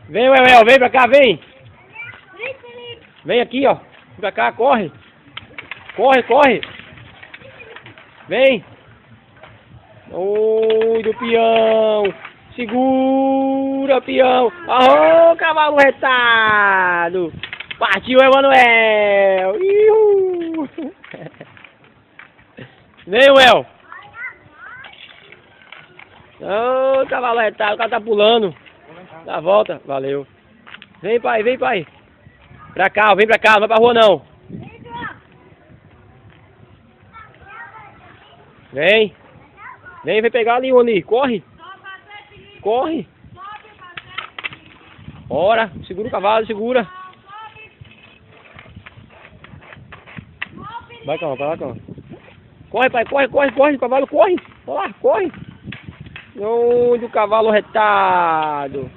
Vem, Uel, vem pra cá, vem. Vem aqui, ó. Vem pra cá, corre. Corre, corre. Vem. Oi, do peão. Segura, peão. Arrô, cavalo retado. Partiu, Emanuel. Ihu. Vem, Uel. Ô, cavalo retado, o cara tá pulando. Dá a volta, valeu. Vem, pai, vem, pai. Pra cá, vem pra cá, não vai pra rua não. Vem. Vem pegar ali, ali. Corre. Corre. Bora, segura o cavalo, segura. Vai, calma, vai lá, calma. Corre, pai, corre, corre, corre, o cavalo corre. Olha lá, corre. Onde o cavalo retado.